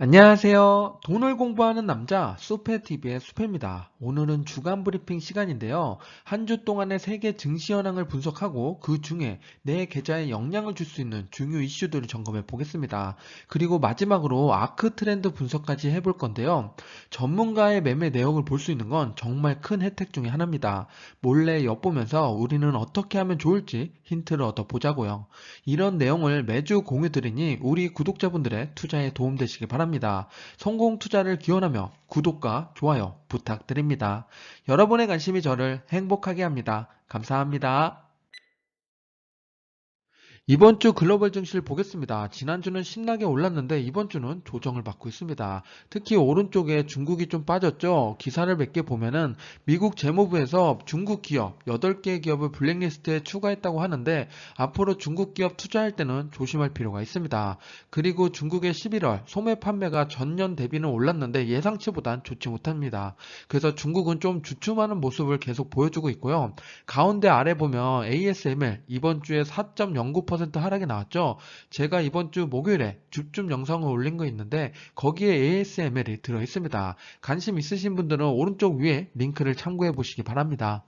안녕하세요. 돈을 공부하는 남자 수페TV의 수페입니다. 오늘은 주간 브리핑 시간인데요. 한 주 동안의 세계 증시 현황을 분석하고 그 중에 내 계좌에 영향을 줄 수 있는 중요 이슈들을 점검해 보겠습니다. 그리고 마지막으로 아크 트렌드 분석까지 해볼 건데요. 전문가의 매매 내역을 볼 수 있는 건 정말 큰 혜택 중에 하나입니다. 몰래 엿보면서 우리는 어떻게 하면 좋을지 힌트를 얻어보자고요. 이런 내용을 매주 공유드리니 우리 구독자분들의 투자에 도움되시기 바랍니다. 성공 투자를 기원하며 구독과 좋아요 부탁드립니다. 여러분의 관심이 저를 행복하게 합니다. 감사합니다. 이번 주 글로벌 증시를 보겠습니다. 지난주는 신나게 올랐는데 이번 주는 조정을 받고 있습니다. 특히 오른쪽에 중국이 좀 빠졌죠. 기사를 몇 개 보면은 미국 재무부에서 중국 기업 8개 기업을 블랙리스트에 추가했다고 하는데 앞으로 중국 기업 투자할 때는 조심할 필요가 있습니다. 그리고 중국의 11월 소매 판매가 전년 대비는 올랐는데 예상치보단 좋지 못합니다. 그래서 중국은 좀 주춤하는 모습을 계속 보여주고 있고요. 가운데 아래 보면 ASML 이번 주에 4.09% 하락이 나왔죠. 제가 이번 주 목요일에 줍줍 영상을 올린 거 있는데 거기에 ASML이 들어 있습니다. 관심 있으신 분들은 오른쪽 위에 링크를 참고해 보시기 바랍니다.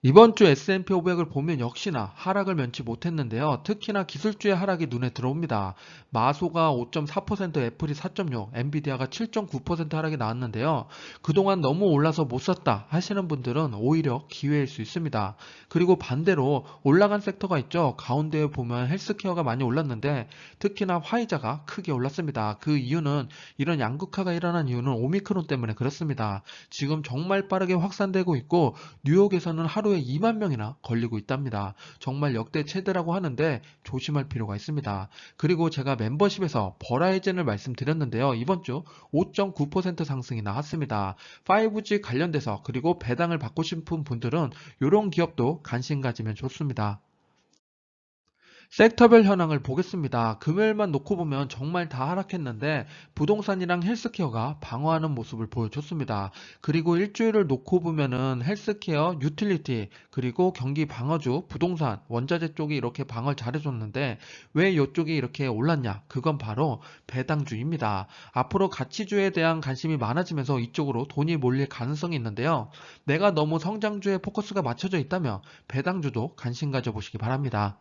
이번 주 S&P 500을 보면 역시나 하락을 면치 못했는데요. 특히나 기술주의 하락이 눈에 들어옵니다. 마소가 5.4%, 애플이 4.6, 엔비디아가 7.9% 하락이 나왔는데요. 그동안 너무 올라서 못 샀다 하시는 분들은 오히려 기회일 수 있습니다. 그리고 반대로 올라간 섹터가 있죠. 가운데에 보면 헬스케어가 많이 올랐는데 특히나 화이자가 크게 올랐습니다. 그 이유는 이런 양극화가 일어난 이유는 오미크론 때문에 그렇습니다. 지금 정말 빠르게 확산되고 있고 뉴욕에서는 하루에 2만 명이나 걸리고 있답니다. 정말 역대 최대라고 하는데 조심할 필요가 있습니다. 그리고 제가 멤버십에서 버라이즌을 말씀드렸는데요. 이번 주 5.9% 상승이 나왔습니다. 5G 관련돼서 그리고 배당을 받고 싶은 분들은 이런 기업도 관심 가지면 좋습니다. 섹터별 현황을 보겠습니다. 금요일만 놓고 보면 정말 다 하락했는데 부동산이랑 헬스케어가 방어하는 모습을 보여줬습니다. 그리고 일주일을 놓고 보면은 헬스케어, 유틸리티, 그리고 경기 방어주, 부동산, 원자재 쪽이 이렇게 방어를 잘해줬는데 왜 이쪽이 이렇게 올랐냐? 그건 바로 배당주입니다. 앞으로 가치주에 대한 관심이 많아지면서 이쪽으로 돈이 몰릴 가능성이 있는데요. 내가 너무 성장주에 포커스가 맞춰져 있다면 배당주도 관심 가져보시기 바랍니다.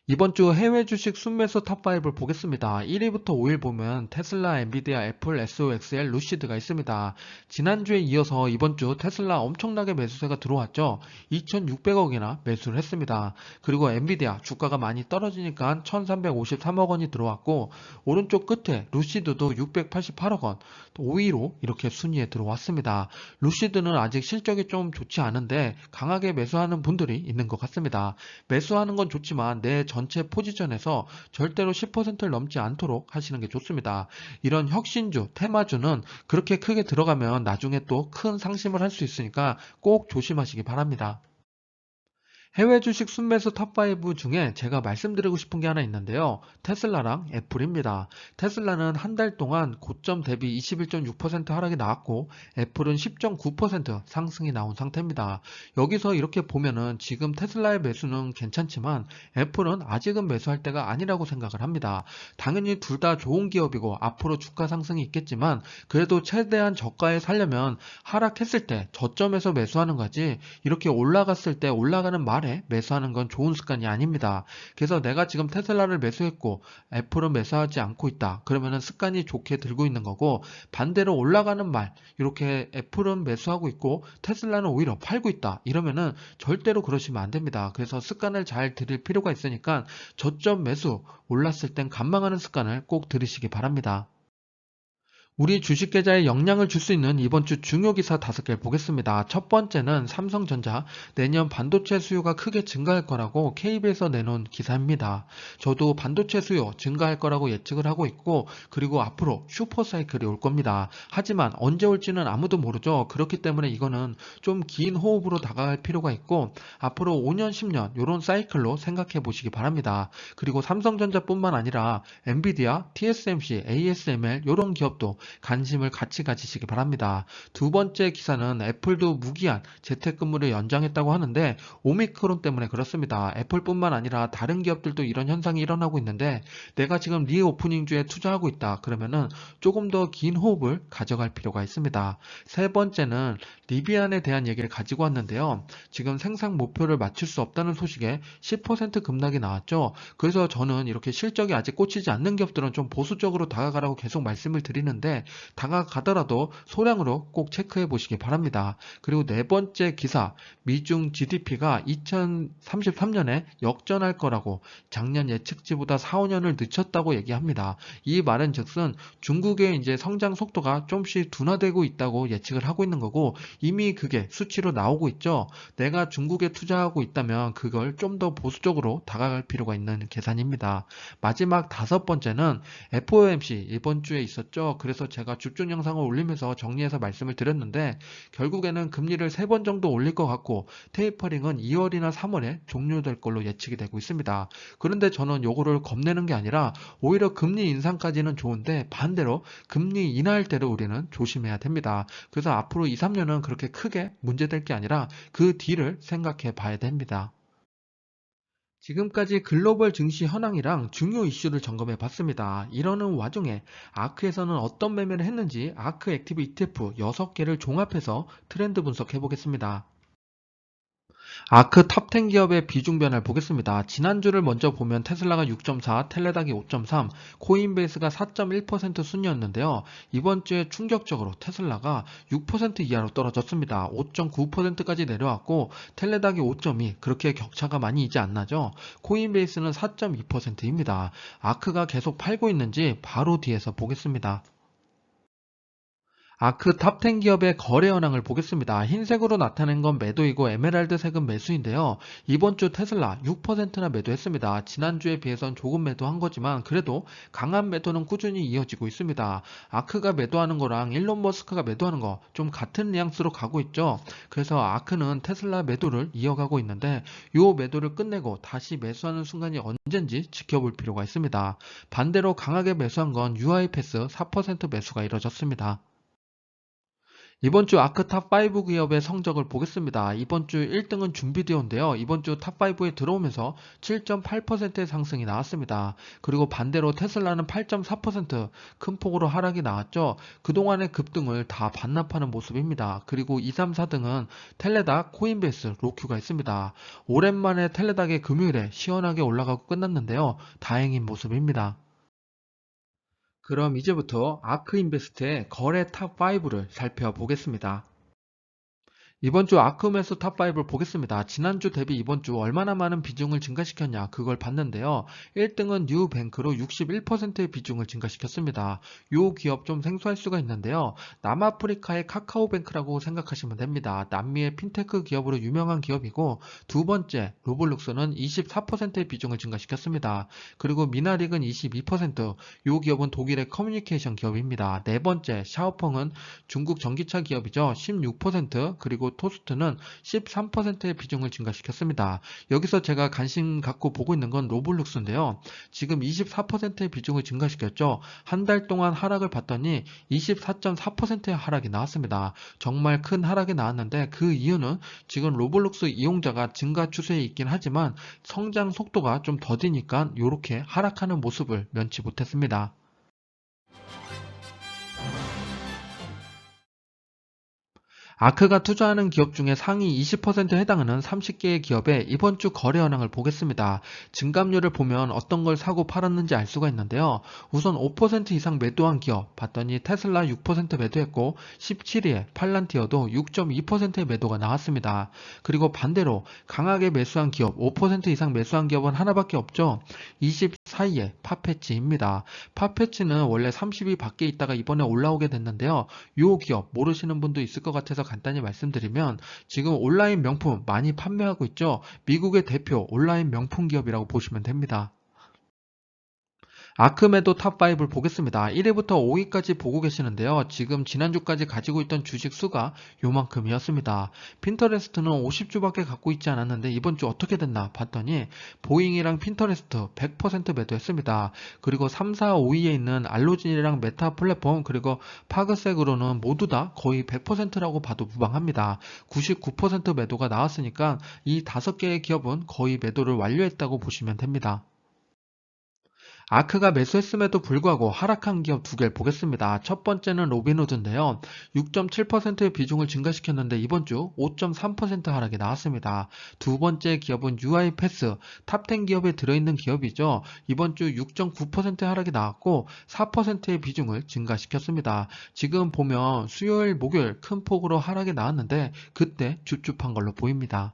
이번 주 해외 주식 순매수 탑5를 보겠습니다. 1위부터 5위 보면 테슬라, 엔비디아, 애플, SOXL, 루시드가 있습니다. 지난주에 이어서 이번 주 테슬라 엄청나게 매수세가 들어왔죠. 2,600억이나 매수를 했습니다. 그리고 엔비디아 주가가 많이 떨어지니까 1,353억 원이 들어왔고 오른쪽 끝에 루시드도 688억 원, 5위로 이렇게 순위에 들어왔습니다. 루시드는 아직 실적이 좀 좋지 않은데 강하게 매수하는 분들이 있는 것 같습니다. 매수하는 건 좋지만 내 전체 포지션에서 절대로 10%를 넘지 않도록 하시는 게 좋습니다. 이런 혁신주, 테마주는 그렇게 크게 들어가면 나중에 또 큰 상심을 할 수 있으니까 꼭 조심하시기 바랍니다. 해외 주식 순매수 탑5 중에 제가 말씀드리고 싶은 게 하나 있는데요. 테슬라랑 애플입니다. 테슬라는 한 달 동안 고점 대비 21.6% 하락이 나왔고 애플은 10.9% 상승이 나온 상태입니다. 여기서 이렇게 보면은 지금 테슬라의 매수는 괜찮지만 애플은 아직은 매수할 때가 아니라고 생각을 합니다. 당연히 둘 다 좋은 기업이고 앞으로 주가 상승이 있겠지만 그래도 최대한 저가에 살려면 하락했을 때 저점에서 매수하는 거지 이렇게 올라갔을 때 올라가는 말에 매수하는 건 좋은 습관이 아닙니다. 그래서 내가 지금 테슬라를 매수했고 애플은 매수하지 않고 있다. 그러면은 습관이 좋게 들고 있는 거고 반대로 올라가는 말 이렇게 애플은 매수하고 있고 테슬라는 오히려 팔고 있다. 이러면은 절대로 그러시면 안 됩니다. 그래서 습관을 잘 들일 필요가 있으니까 저점 매수 올랐을 땐 관망하는 습관을 꼭 들이시기 바랍니다. 우리 주식 계좌에 영향을 줄 수 있는 이번 주 중요 기사 5개 보겠습니다. 첫 번째는 삼성전자 내년 반도체 수요가 크게 증가할 거라고 KB에서 내놓은 기사입니다. 저도 반도체 수요 증가할 거라고 예측을 하고 있고 그리고 앞으로 슈퍼사이클이 올 겁니다. 하지만 언제 올지는 아무도 모르죠. 그렇기 때문에 이거는 좀 긴 호흡으로 다가갈 필요가 있고 앞으로 5년, 10년 이런 사이클로 생각해 보시기 바랍니다. 그리고 삼성전자뿐만 아니라 엔비디아, TSMC, ASML 이런 기업도 관심을 같이 가지시기 바랍니다. 두 번째 기사는 애플도 무기한 재택근무를 연장했다고 하는데 오미크론 때문에 그렇습니다. 애플뿐만 아니라 다른 기업들도 이런 현상이 일어나고 있는데 내가 지금 리오프닝주에 투자하고 있다. 그러면은 조금 더 긴 호흡을 가져갈 필요가 있습니다. 세 번째는 리비안에 대한 얘기를 가지고 왔는데요. 지금 생산 목표를 맞출 수 없다는 소식에 10% 급락이 나왔죠. 그래서 저는 이렇게 실적이 아직 꽂히지 않는 기업들은 좀 보수적으로 다가가라고 계속 말씀을 드리는데 다가가더라도 소량으로 꼭 체크해 보시기 바랍니다. 그리고 네 번째 기사, 미중 GDP가 2033년에 역전할 거라고 작년 예측치보다 4, 5년을 늦췄다고 얘기합니다. 이 말은 즉슨 중국의 이제 성장 속도가 좀씩 둔화되고 있다고 예측을 하고 있는 거고 이미 그게 수치로 나오고 있죠. 내가 중국에 투자하고 있다면 그걸 좀 더 보수적으로 다가갈 필요가 있는 계산입니다. 마지막 다섯 번째는 FOMC 이번 주에 있었죠. 그래서 제가 집중 영상을 올리면서 정리해서 말씀을 드렸는데 결국에는 금리를 3번 정도 올릴 것 같고 테이퍼링은 2월이나 3월에 종료될 걸로 예측이 되고 있습니다. 그런데 저는 요거를 겁내는 게 아니라 오히려 금리 인상까지는 좋은데 반대로 금리 인하할 때를 우리는 조심해야 됩니다. 그래서 앞으로 2, 3년은 그렇게 크게 문제될 게 아니라 그 뒤를 생각해 봐야 됩니다. 지금까지 글로벌 증시 현황이랑 중요 이슈를 점검해 봤습니다. 이러는 와중에 아크에서는 어떤 매매를 했는지 아크 액티브 ETF 6개를 종합해서 트렌드 분석해 보겠습니다. 아크 탑10 기업의 비중 변화를 보겠습니다. 지난주를 먼저 보면 테슬라가 6.4, 텔레닥이 5.3, 코인베이스가 4.1% 순이었는데요. 이번 주에 충격적으로 테슬라가 6% 이하로 떨어졌습니다. 5.9%까지 내려왔고 텔레닥이 5.2, 그렇게 격차가 많이 이제 안 나죠. 코인베이스는 4.2%입니다. 아크가 계속 팔고 있는지 바로 뒤에서 보겠습니다. 그 탑10 기업의 거래 현황을 보겠습니다. 흰색으로 나타낸 건 매도이고 에메랄드색은 매수인데요. 이번 주 테슬라 6%나 매도했습니다. 지난주에 비해선 조금 매도한 거지만 그래도 강한 매도는 꾸준히 이어지고 있습니다. 아크가 매도하는 거랑 일론 머스크가 매도하는 거 좀 같은 뉘앙스로 가고 있죠. 그래서 아크는 테슬라 매도를 이어가고 있는데 이 매도를 끝내고 다시 매수하는 순간이 언젠지 지켜볼 필요가 있습니다. 반대로 강하게 매수한 건 UiPath 4% 매수가 이뤄졌습니다. 이번 주 아크 탑5 기업의 성적을 보겠습니다. 이번 주 1등은 준비디오인데요. 이번 주 탑5에 들어오면서 7.8%의 상승이 나왔습니다. 그리고 반대로 테슬라는 8.4% 큰 폭으로 하락이 나왔죠. 그동안의 급등을 다 반납하는 모습입니다. 그리고 2, 3, 4등은 텔레닥, 코인베이스, 로큐가 있습니다. 오랜만에 텔레닥의 금요일에 시원하게 올라가고 끝났는데요. 다행인 모습입니다. 그럼 이제부터 아크인베스트의 거래 탑5를 살펴보겠습니다. 이번 주 아크메스 탑5를 보겠습니다. 지난주 대비 이번 주 얼마나 많은 비중을 증가시켰냐 그걸 봤는데요. 1등은 뉴뱅크로 61%의 비중을 증가시켰습니다. 이 기업 좀 생소할 수가 있는데요. 남아프리카의 카카오뱅크라고 생각하시면 됩니다. 남미의 핀테크 기업으로 유명한 기업이고 두 번째 로블록스는 24%의 비중을 증가시켰습니다. 그리고 미나릭은 22%, 이 기업은 독일의 커뮤니케이션 기업입니다. 네 번째 샤오펑은 중국 전기차 기업이죠. 16%, 그리고 토스트는 13%의 비중을 증가시켰습니다. 여기서 제가 관심 갖고 보고 있는 건 로블록스인데요. 지금 24%의 비중을 증가시켰죠. 한 달 동안 하락을 봤더니 24.4%의 하락이 나왔습니다. 정말 큰 하락이 나왔는데 그 이유는 지금 로블록스 이용자가 증가 추세에 있긴 하지만 성장 속도가 좀 더디니까 이렇게 하락하는 모습을 면치 못했습니다. 아크가 투자하는 기업 중에 상위 20%에 해당하는 30개의 기업의 이번 주 거래 현황을 보겠습니다. 증감률을 보면 어떤 걸 사고 팔았는지 알 수가 있는데요. 우선 5% 이상 매도한 기업 봤더니 테슬라 6% 매도했고 17위에 팔란티어도 6.2%의 매도가 나왔습니다. 그리고 반대로 강하게 매수한 기업 5% 이상 매수한 기업은 하나밖에 없죠. 24위에 파페치입니다. 파페치는 원래 30위 밖에 있다가 이번에 올라오게 됐는데요. 이 기업 모르시는 분도 있을 것 같아서 간단히 말씀드리면 지금 온라인 명품 많이 판매하고 있죠. 미국의 대표 온라인 명품 기업이라고 보시면 됩니다. 아크메도 탑5를 보겠습니다. 1위부터 5위까지 보고 계시는데요. 지금 지난주까지 가지고 있던 주식 수가 요만큼이었습니다. 핀터레스트는 50주밖에 갖고 있지 않았는데 이번 주 어떻게 됐나 봤더니 보잉이랑 핀터레스트 100% 매도했습니다. 그리고 3, 4, 5위에 있는 알로진이랑 메타 플랫폼 그리고 파그색으로는 모두 다 거의 100%라고 봐도 무방합니다. 99% 매도가 나왔으니까 이 5개의 기업은 거의 매도를 완료했다고 보시면 됩니다. 아크가 매수했음에도 불구하고 하락한 기업 두 개를 보겠습니다. 첫 번째는 로빈후드인데요. 6.7%의 비중을 증가시켰는데 이번 주 5.3% 하락이 나왔습니다. 두 번째 기업은 UiPath, 탑10 기업에 들어있는 기업이죠. 이번 주 6.9% 하락이 나왔고 4%의 비중을 증가시켰습니다. 지금 보면 수요일, 목요일 큰 폭으로 하락이 나왔는데 그때 줍줍한 걸로 보입니다.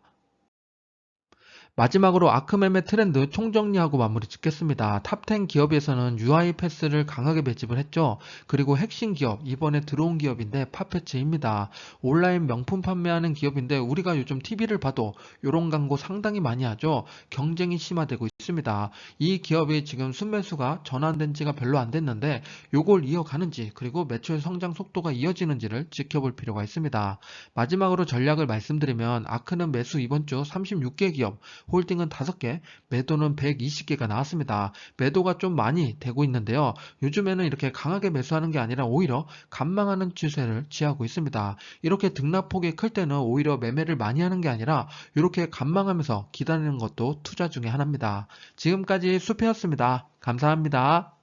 마지막으로 아크맵의 트렌드 총정리하고 마무리 짓겠습니다. 탑10 기업에서는 UiPath를 강하게 매집을 했죠. 그리고 핵심 기업, 이번에 들어온 기업인데 파페츠입니다. 온라인 명품 판매하는 기업인데 우리가 요즘 TV를 봐도 이런 광고 상당히 많이 하죠. 경쟁이 심화되고 있습니다. 이 기업이 지금 순매수가 전환된 지가 별로 안 됐는데 요걸 이어가는지 그리고 매출 성장 속도가 이어지는지를 지켜볼 필요가 있습니다. 마지막으로 전략을 말씀드리면 아크는 매수 이번 주 36개 기업, 홀딩은 5개, 매도는 120개가 나왔습니다. 매도가 좀 많이 되고 있는데요. 요즘에는 이렇게 강하게 매수하는 게 아니라 오히려 감망하는 추세를 취하고 있습니다. 이렇게 등락폭이 클 때는 오히려 매매를 많이 하는 게 아니라 이렇게 감망하면서 기다리는 것도 투자 중에 하나입니다. 지금까지 수피였습니다. 감사합니다.